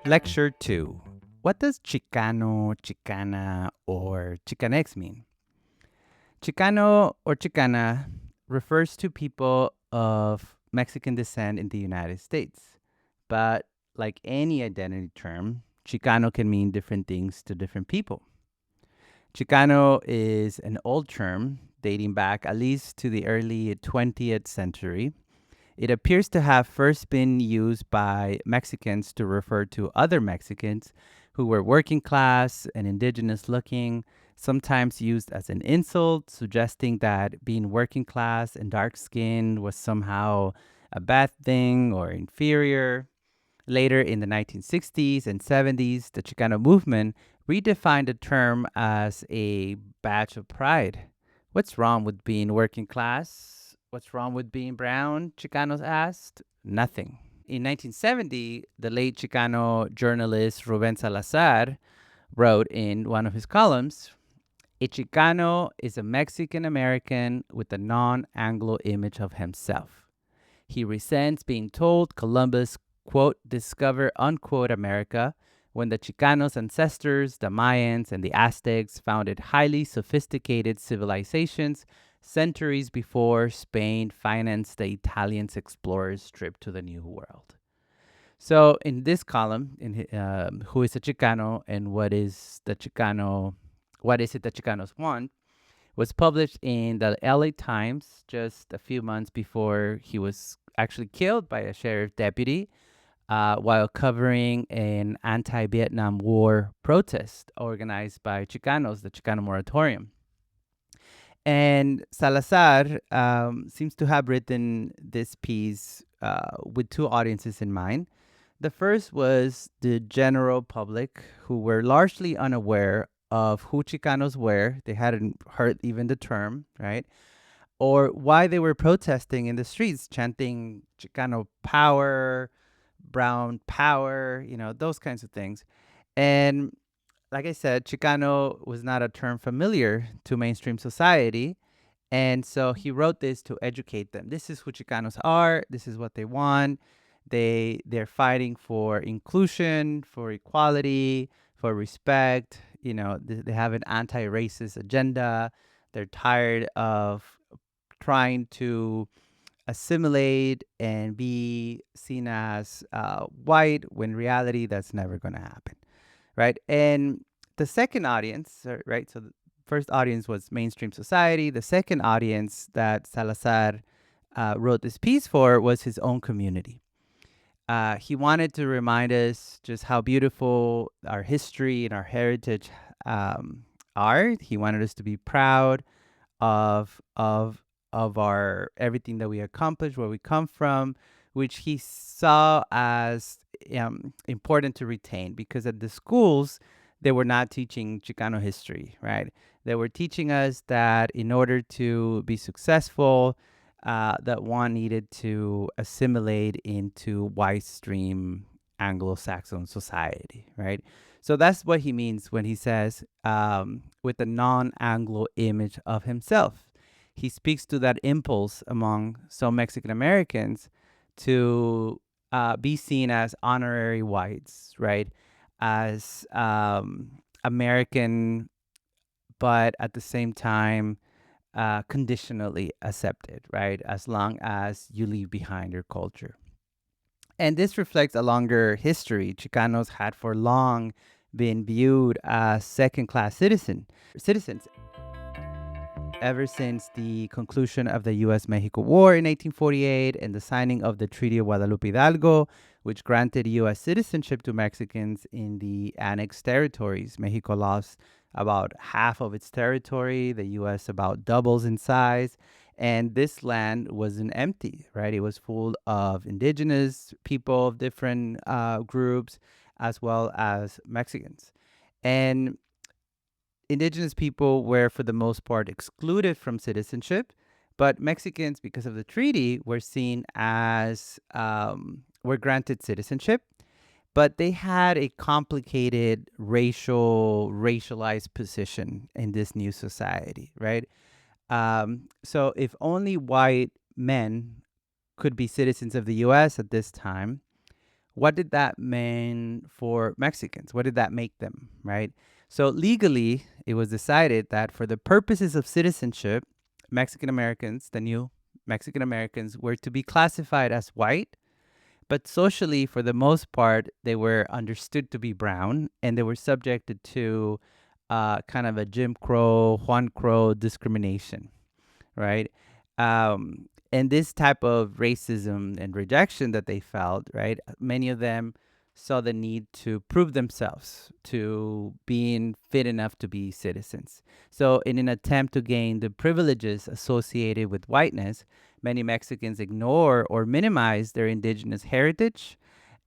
Lecture 2. What does Chicano, Chicana, or Chicanx mean? Chicano or Chicana refers to people of Mexican descent in the United States. But like any identity term, Chicano can mean different things to different people. Chicano is an old term dating back at least to the early 20th century. It appears to have first been used by Mexicans to refer to other Mexicans who were working class and indigenous looking, sometimes used as an insult, suggesting that being working class and dark skinned was somehow a bad thing or inferior. Later in the 1960s and 70s, the Chicano movement redefined the term as a badge of pride. What's wrong with being working class? What's wrong with being brown? Chicanos asked. Nothing. In 1970, the late Chicano journalist Ruben Salazar wrote in one of his columns, "A Chicano is a Mexican American with a non Anglo image of himself. He resents being told Columbus, quote, discover, unquote, America, when the Chicanos' ancestors, the Mayans, and the Aztecs founded highly sophisticated civilizations centuries before Spain financed the Italians' explorers' trip to the New World." So, in this column, who is a Chicano and what is the Chicano, what is it that Chicanos want, was published in the LA Times just a few months before he was actually killed by a sheriff deputy while covering an anti Vietnam War protest organized by Chicanos, the Chicano Moratorium. And Salazar seems to have written this piece with two audiences in mind. The first was the general public, who were largely unaware of who Chicanos were. They hadn't heard even the term, right? Or why they were protesting in the streets, chanting Chicano power, brown power, those kinds of things. And like I said, Chicano was not a term familiar to mainstream society. And so he wrote this to educate them. This is who Chicanos are. This is what they want. They're fighting for inclusion, for equality, for respect. They have an anti-racist agenda. They're tired of trying to assimilate and be seen as white when in reality that's never going to happen, right? And the second audience, right? So the first audience was mainstream society. The second audience that Salazar wrote this piece for was his own community. He wanted to remind us just how beautiful our history and our heritage are. He wanted us to be proud of of our everything that we accomplished, where we come from, which he saw as important to retain, because at the schools they were not teaching Chicano history, right? They were teaching us that in order to be successful, that one needed to assimilate into white stream Anglo-Saxon society, right? So that's what he means when he says with a non-Anglo image of himself. He speaks to that impulse among some Mexican Americans to be seen as honorary whites, right? As American, but at the same time, conditionally accepted, right? As long as you leave behind your culture. And this reflects a longer history. Chicanos had for long been viewed as second-class citizens ever since the conclusion of the U.S.-Mexico War in 1848 and the signing of the Treaty of Guadalupe Hidalgo, which granted U.S. citizenship to Mexicans in the annexed territories. Mexico lost about half of its territory, the U.S. about doubles in size, and this land wasn't empty, right? It was full of indigenous people of different groups, as well as Mexicans. And indigenous people were, for the most part, excluded from citizenship, but Mexicans, because of the treaty, were seen as were granted citizenship, but they had a complicated racialized position in this new society, right? So if only white men could be citizens of the U.S. at this time, what did that mean for Mexicans? What did that make them, right? So legally, it was decided that for the purposes of citizenship, Mexican Americans, the new Mexican Americans, were to be classified as white, but socially, for the most part, they were understood to be brown, and they were subjected to kind of a Jim Crow, Juan Crow discrimination, right? And this type of racism and rejection that they felt, right? Many of them saw the need to prove themselves to being fit enough to be citizens. So, in an attempt to gain the privileges associated with whiteness, many Mexicans ignore or minimize their indigenous heritage,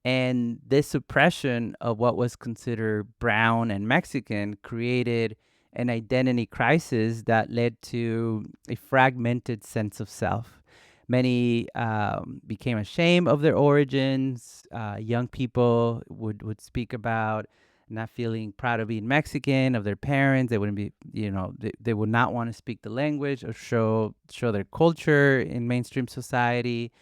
and this suppression of what was considered brown and Mexican created an identity crisis that led to a fragmented sense of self. Many became ashamed of their origins. Young people would speak about not feeling proud of being Mexican, of their parents. They wouldn't be, they would not want to speak the language or show their culture in mainstream society.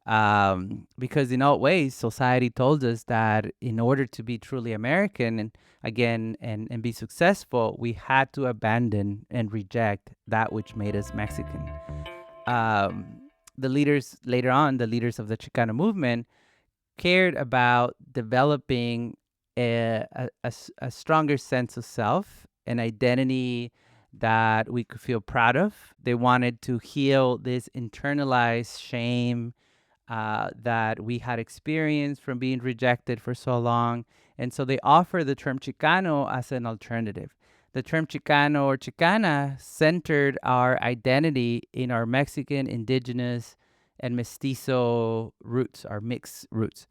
Because in all ways, society told us that in order to be truly American and again and be successful, we had to abandon and reject that which made us Mexican. The leaders later on, the leaders of the Chicano movement, cared about developing a stronger sense of self, an identity that we could feel proud of. They wanted to heal this internalized shame that we had experienced from being rejected for so long. And so they offer the term Chicano as an alternative. The term Chicano or Chicana centered our identity in our Mexican, indigenous, and mestizo roots, our mixed roots.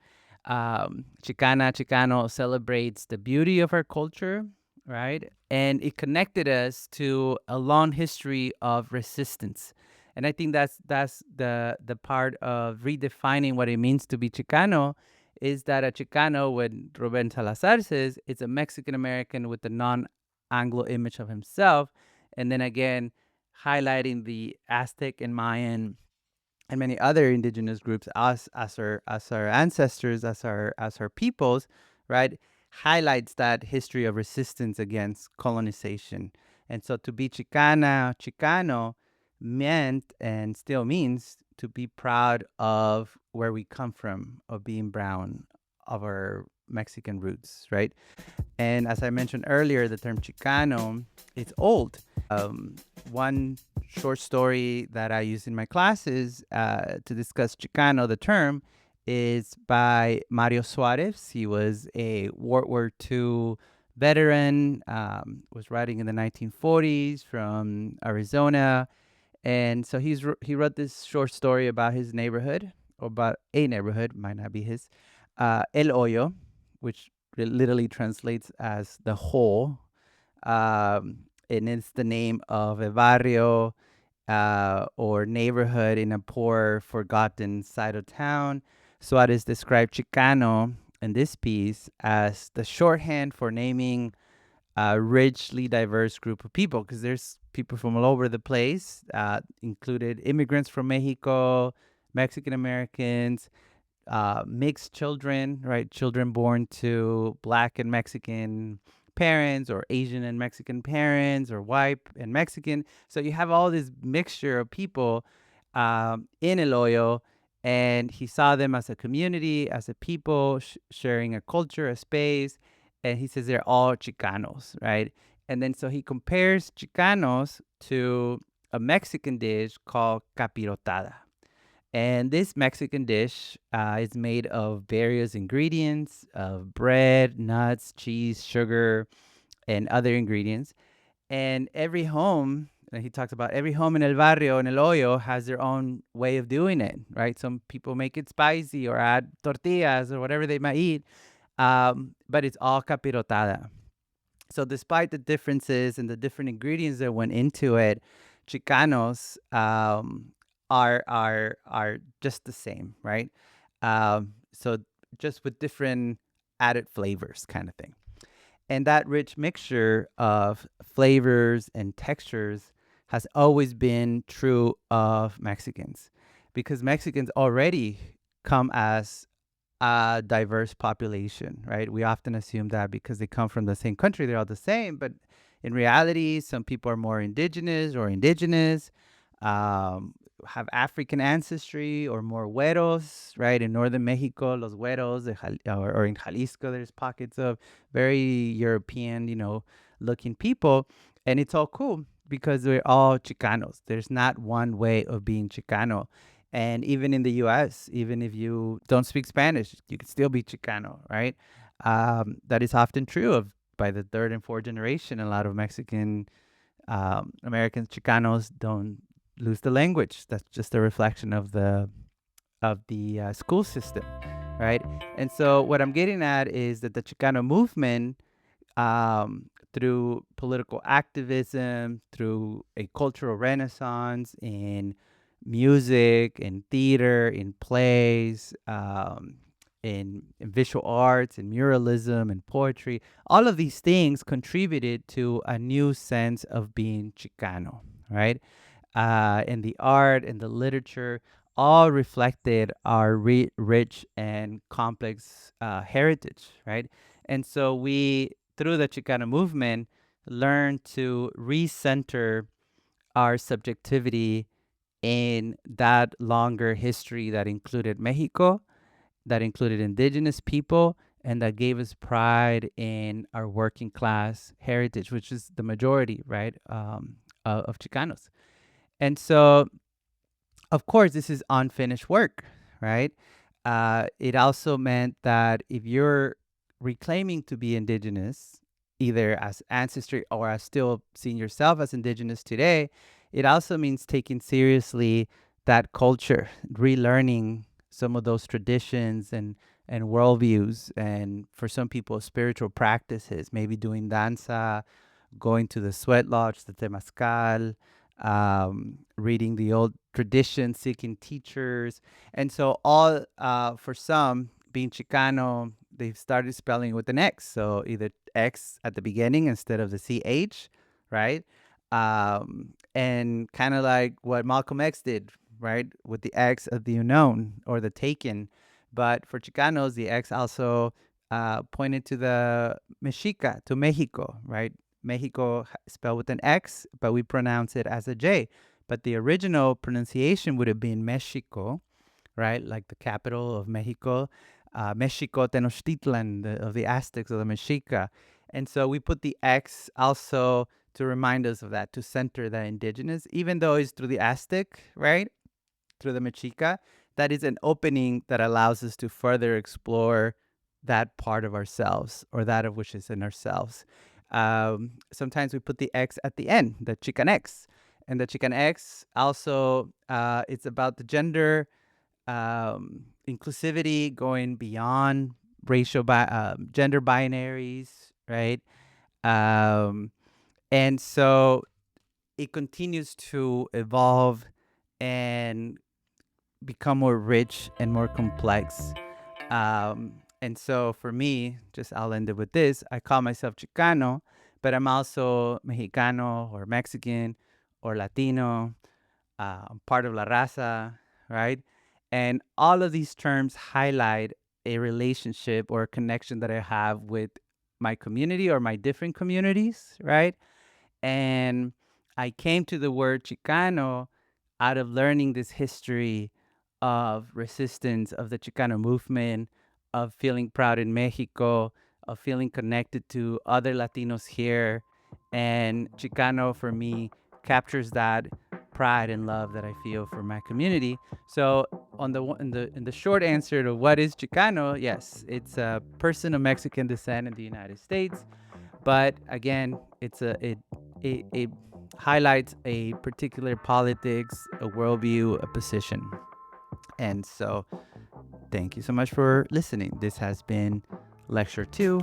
Chicano celebrates the beauty of our culture, right? And it connected us to a long history of resistance. And I think that's the part of redefining what it means to be Chicano is that a Chicano, when Ruben Salazar says, it's a Mexican American with a non-Anglo image of himself, and then again highlighting the Aztec and Mayan and many other indigenous groups, us as our ancestors, as our peoples, right, highlights that history of resistance against colonization. And so to be Chicano meant and still means to be proud of where we come from, of being brown, of our Mexican roots, right? And as I mentioned earlier, the term Chicano, it's old. One short story that I use in my classes to discuss Chicano, the term, is by Mario Suárez. He was a World War II veteran, was writing in the 1940s from Arizona. And so he wrote this short story about his neighborhood, or about a neighborhood, might not be his, El Hoyo, which literally translates as the hole. And it's the name of a barrio or neighborhood in a poor, forgotten side of town. Suarez described Chicano in this piece as the shorthand for naming a richly diverse group of people, because there's people from all over the place, included immigrants from Mexico, Mexican Americans, mixed children, right? Children born to Black and Mexican parents, or Asian and Mexican parents, or white and Mexican. So you have all this mixture of people in El Hoyo, and he saw them as a community, as a people sharing a culture, a space. And he says they're all Chicanos, right? And then so he compares Chicanos to a Mexican dish called capirotada. And this Mexican dish is made of various ingredients of bread, nuts, cheese, sugar, and other ingredients. And every home, and he talks about every home in El Barrio, in El Hoyo, has their own way of doing it, right? Some people make it spicy or add tortillas or whatever they might eat, but it's all capirotada. So despite the differences and the different ingredients that went into it, Chicanos are just the same, right? So just with different added flavors, kind of thing. And that rich mixture of flavors and textures has always been true of Mexicans, because Mexicans already come as a diverse population, right? We often assume that because they come from the same country, they're all the same. But in reality, some people are more indigenous, um, have African ancestry, or more güeros, right? In northern Mexico, los güeros, or in Jalisco, there's pockets of very European, looking people. And it's all cool because we're all Chicanos. There's not one way of being Chicano. And even in the US, even if you don't speak Spanish, you can still be Chicano, right? That is often true of by the third and fourth generation. A lot of Mexican Americans, Chicanos, don't lose the language. That's just a reflection of the school system, right? And so what I'm getting at is that the Chicano movement, through political activism, through a cultural renaissance in music, in theater, in plays, in visual arts, in muralism, and poetry, all of these things contributed to a new sense of being Chicano, right? And the art and the literature all reflected our rich and complex heritage, right? And so we, through the Chicano movement, learned to recenter our subjectivity in that longer history that included Mexico, that included indigenous people, and that gave us pride in our working class heritage, which is the majority, right, of Chicanos. And so, of course, this is unfinished work, right? It also meant that if you're reclaiming to be indigenous, either as ancestry or as still seeing yourself as indigenous today, it also means taking seriously that culture, relearning some of those traditions and worldviews, and for some people, spiritual practices, maybe doing danza, going to the sweat lodge, the temazcal, reading the old traditions, seeking teachers. And so all, for some, being Chicano, they've started spelling with an X. So either X at the beginning instead of the CH, right? And kind of like what Malcolm X did, right? With the X of the unknown or the taken. But for Chicanos, the X also pointed to the Mexica, to Mexico, right? Mexico spelled with an X, but we pronounce it as a J. But the original pronunciation would have been Mexico, right? Like the capital of Mexico, Mexico Tenochtitlan, of the Aztecs, of the Mexica. And so we put the X also to remind us of that, to center the indigenous, even though it's through the Aztec, right? Through the Mexica, that is an opening that allows us to further explore that part of ourselves, or that of which is in ourselves. Sometimes we put the X at the end, the Chicanx. And the Chicanx also, it's about the gender, inclusivity, going beyond gender binaries, right? Um, and so it continues to evolve and become more rich and more complex. And so for me, just I'll end it with this. I call myself Chicano, but I'm also Mexicano or Mexican or Latino. I'm part of La Raza, right? And all of these terms highlight a relationship or a connection that I have with my community or my different communities, right? And I came to the word Chicano out of learning this history of resistance, of the Chicano movement, of feeling proud in Mexico, of feeling connected to other Latinos here. And Chicano for me captures that pride and love that I feel for my community. So on in the short answer to what is Chicano, yes, it's a person of Mexican descent in the United States. But again, it highlights a particular politics, a worldview, a position. And so thank you so much for listening. This has been lecture 2